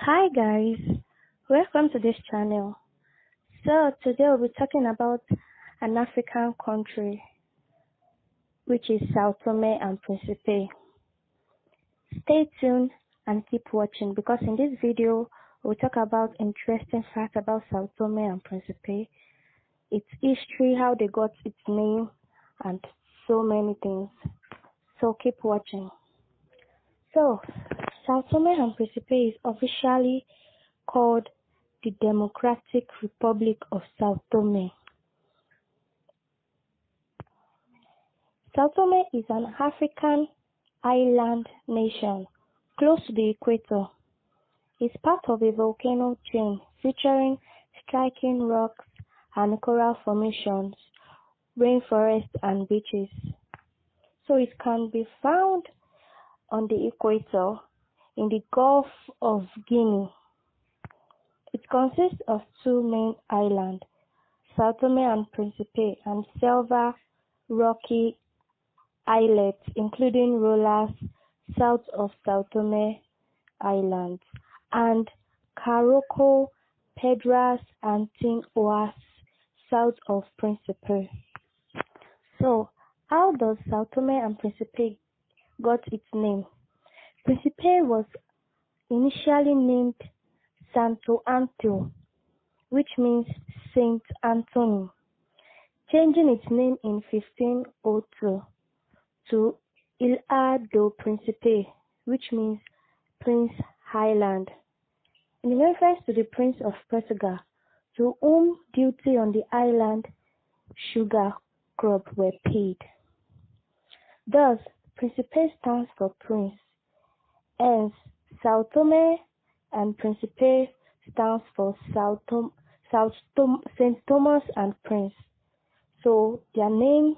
Hi guys, welcome to this channel. So today we'll be talking about an African country which is Sao Tome and Principe. Stay tuned and keep watching because in this video we'll talk about interesting facts about Sao Tome and Principe, its history, how they got its name, and so many things. So keep watching. So Sao Tome and Principe is officially called the Democratic Republic of Sao Tome. Sao Tome is an African island nation close to the equator. It's part of a volcano chain featuring striking rocks and coral formations, rainforests and beaches. So it can be found on the equator in the Gulf of Guinea. It consists of two main islands, Sao Tome and Principe, and several rocky islets, including Rlas, south of Sao Tome Island, and Caroco, Pedras, and Tinhosas, south of Principe. So, how does Sao Tome and Principe got its name? Principe was initially named Santo Anto, which means Saint Anthony, changing its name in 1502 to llha Principe, which means Prince Highland, in reference to the Prince of Portugal, to whom duty on the island sugar crop were paid. Thus, Principe stands for Prince, hence Sao Tome and Principe stands for Saint Thomas and Prince. So their names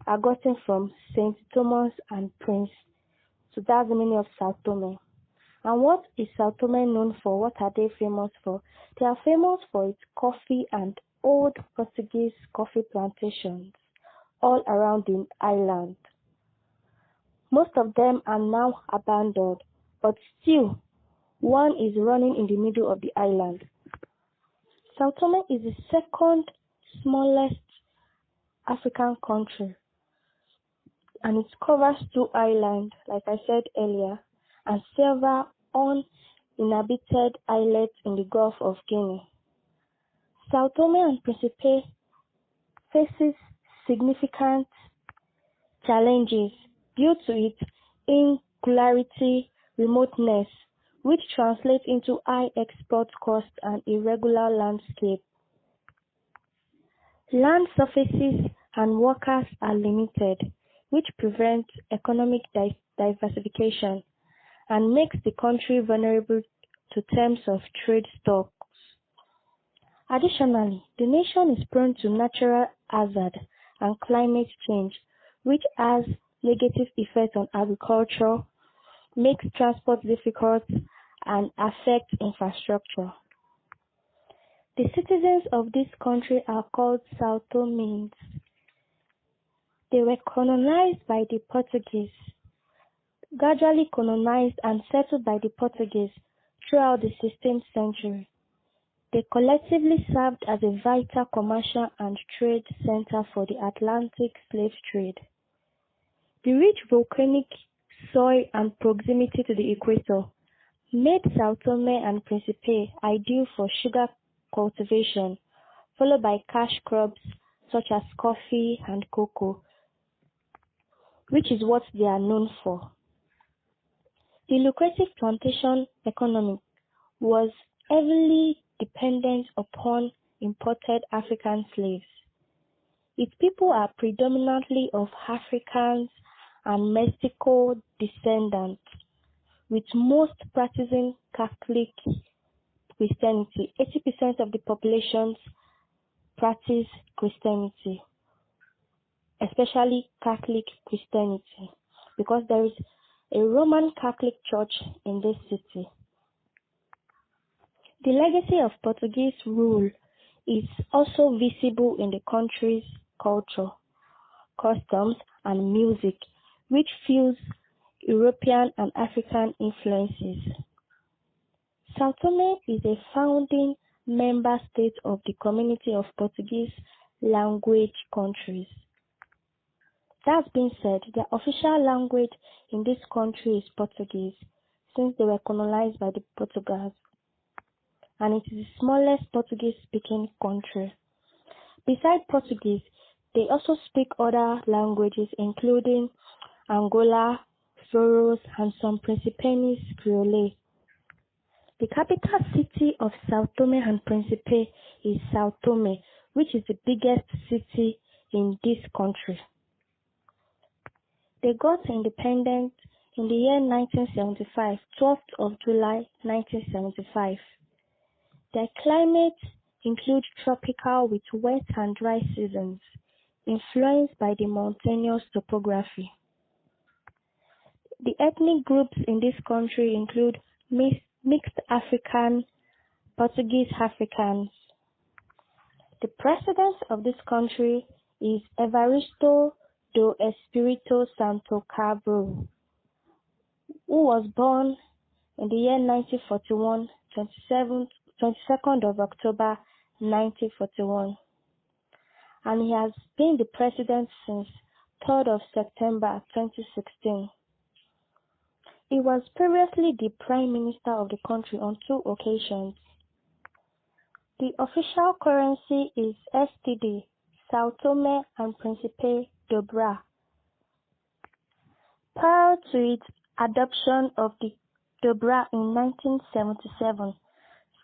are gotten from Saint Thomas and Prince. So that's the meaning of Sao Tome. And what is Sao Tome known for? What are they famous for? They are famous for its coffee and old Portuguese coffee plantations all around the island. Most of them are now abandoned, but still one is running in the middle of the island. Sao Tome is the second smallest African country, and it covers two islands, like I said earlier, and several uninhabited islets in the Gulf of Guinea. Sao Tome and Principe faces significant challenges due to its insularity, remoteness, which translates into high export costs and irregular landscape. Land surfaces and workers are limited, which prevents economic diversification and makes the country vulnerable to terms of trade stocks. Additionally, the nation is prone to natural hazard and climate change, which has negative effects on agriculture, makes transport difficult, and affects infrastructure. The citizens of this country are called Sao Tomeans. They were colonized by the Portuguese, gradually colonized and settled by the Portuguese throughout the 16th century. They collectively served as a vital commercial and trade center for the Atlantic slave trade. The rich volcanic soil and proximity to the equator made Sao Tome and Principe ideal for sugar cultivation, followed by cash crops such as coffee and cocoa, which is what they are known for. The lucrative plantation economy was heavily dependent upon imported African slaves. Its people are predominantly of Africans and Mexico descendants, with most practicing Catholic Christianity. 80% of the population practice Christianity, especially Catholic Christianity, because there is a Roman Catholic Church in this city. The legacy of Portuguese rule is also visible in the country's culture, customs, and music, which fuse European and African influences. Sao Tome is a founding member state of the Community of Portuguese Language Countries. That being said, the official language in this country is Portuguese, since they were colonized by the Portuguese, and it is the smallest Portuguese-speaking country. Besides Portuguese, they also speak other languages including Angola, Rlas, and some Principenese Creole. The capital city of Sao Tome and Principe is Sao Tome, which is the biggest city in this country. They got independent in the year 1975, 12th of July 1975. Their climate includes tropical with wet and dry seasons, influenced by the mountainous topography. The ethnic groups in this country include mixed African, Portuguese Africans. The president of this country is Evaristo do Espírito Santo Cabral, who was born in the year 1941, 22nd of October 1941, and he has been the president since 3rd of September 2016. He was previously the Prime Minister of the country on 2 occasions. The official currency is STD, Sao Tome and Principe Dobra. Prior to its adoption of the Dobra in 1977,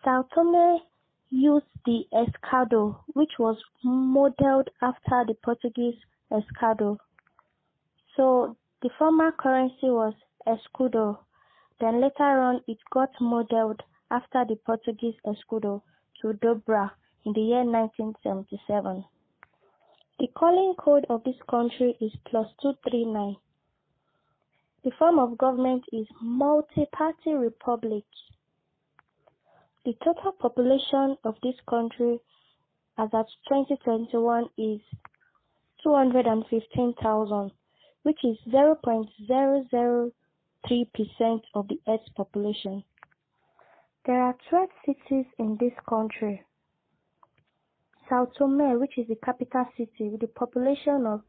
Sao Tome used the escado, which was modeled after the Portuguese escado. So the former currency was escudo. Then later on it got modeled after the Portuguese escudo to dobra in the year 1977. The calling code of this country is +239. The form of government is multi-party republic. The total population of this country as at 2021 is 215,000, which is 0.003% of the Earth's population. There are 12 cities in this country. Sao Tome, which is the capital city with a population of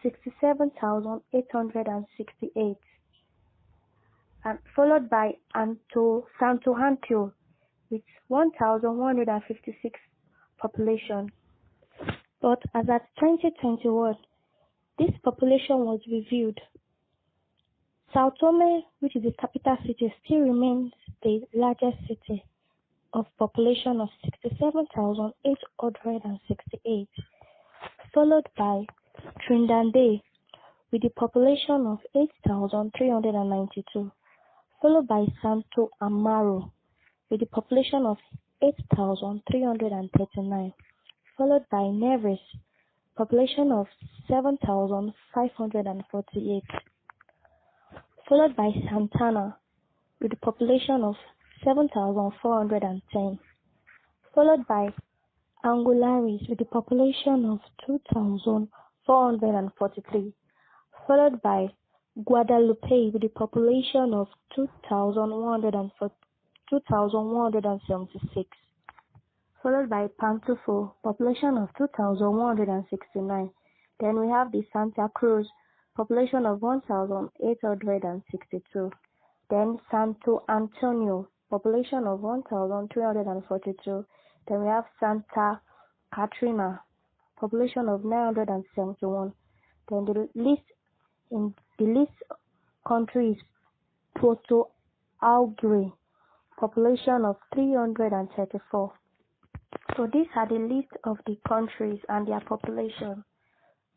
67,868, and followed by Santo Anto with 1,156 population. But as at 2021, this population was reviewed. Sao Tome, which is the capital city, still remains the largest city of population of 67,868, followed by Trinidad with a population of 8,392, followed by Santo Amaro with a population of 8,339, followed by Neves, population of 7,548, followed by Santana with a population of 7,410, followed by Angulares with a population of 2,443, followed by Guadalupe with a population of 2,176, followed by Pantufo, population of 2,169. Then we have the Santa Cruz, population of 1,862. Then Santo Antonio, population of 1,342. Then we have Santa Catarina, population of 971. Then the list country is Porto Alegre, population of 334. So these are the list of the countries and their population.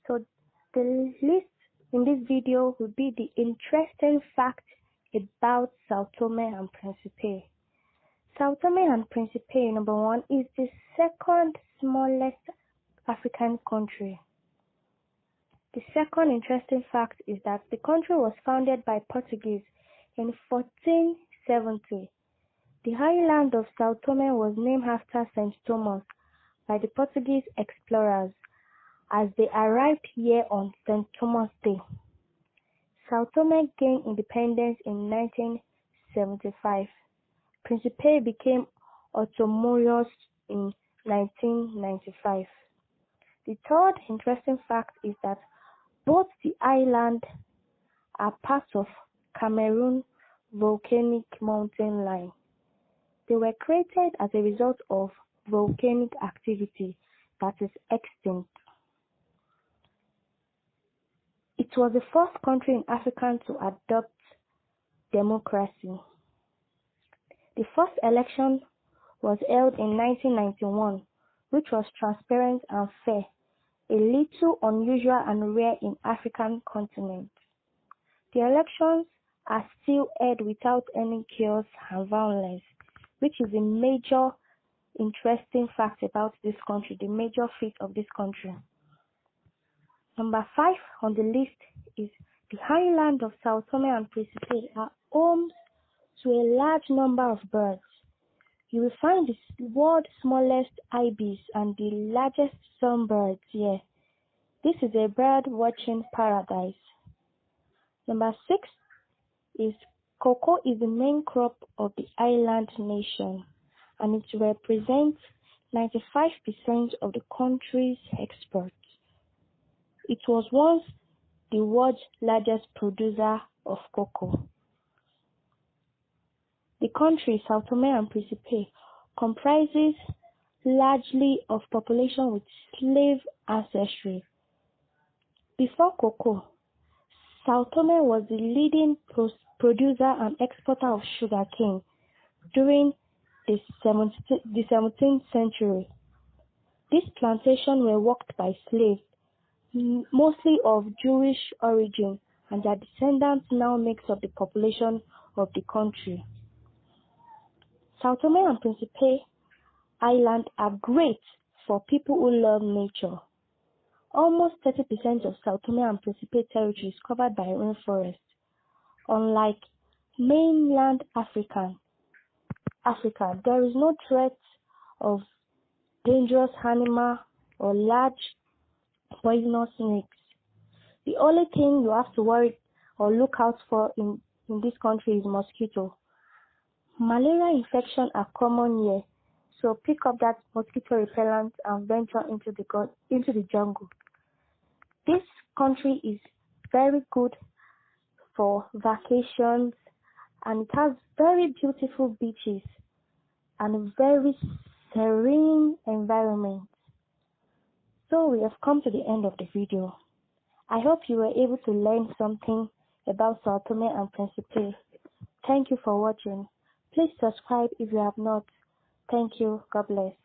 So the list in this video will be the interesting fact about Sao Tome and Principe. Sao Tome and Principe, number 1, is the second smallest African country. The second interesting fact is that the country was founded by Portuguese in 1470. The island of Sao Tome was named after St. Thomas by the Portuguese explorers as they arrived here on St. Thomas Day. Sao Tome gained independence in 1975. Principe became autonomous in 1995. The third interesting fact is that both the islands are part of Cameroon volcanic mountain line. They were created as a result of volcanic activity that is extinct. It was the first country in Africa to adopt democracy. The first election was held in 1991, which was transparent and fair, a little unusual and rare in African continent. The elections are still held without any chaos and violence, which is a major interesting fact about this country, the major feat of this country. Number 5 on the list is the island of Sao Tome and Principe are home to a large number of birds. You will find the world's smallest ibis and the largest sunbirds here. This is a bird watching paradise. Number 6 is cocoa is the main crop of the island nation, and it represents 95% of the country's exports. It was once the world's largest producer of cocoa. The country, Sao Tome and Principe, comprises largely of population with slave ancestry. Before cocoa, Sao Tome was the leading producer and exporter of sugarcane during the 17th century. These plantations were worked by slaves, mostly of Jewish origin, and their descendants now makes up the population of the country. Sao Tome and Principe Island are great for people who love nature. Almost 30% of Sao Tome and Principe territory is covered by rainforest. Unlike mainland Africa, there is no threat of dangerous animal or large poisonous snakes. The only thing you have to worry or look out for in this country is mosquito. Malaria infections are common here, so pick up that mosquito repellent and venture into the jungle. This country is very good for vacations, and it has very beautiful beaches and very serene environment. So we have come to the end of the video. I hope you were able to learn something about Sao Tome and Principe. Thank you for watching. Please subscribe if you have not. Thank you. God bless.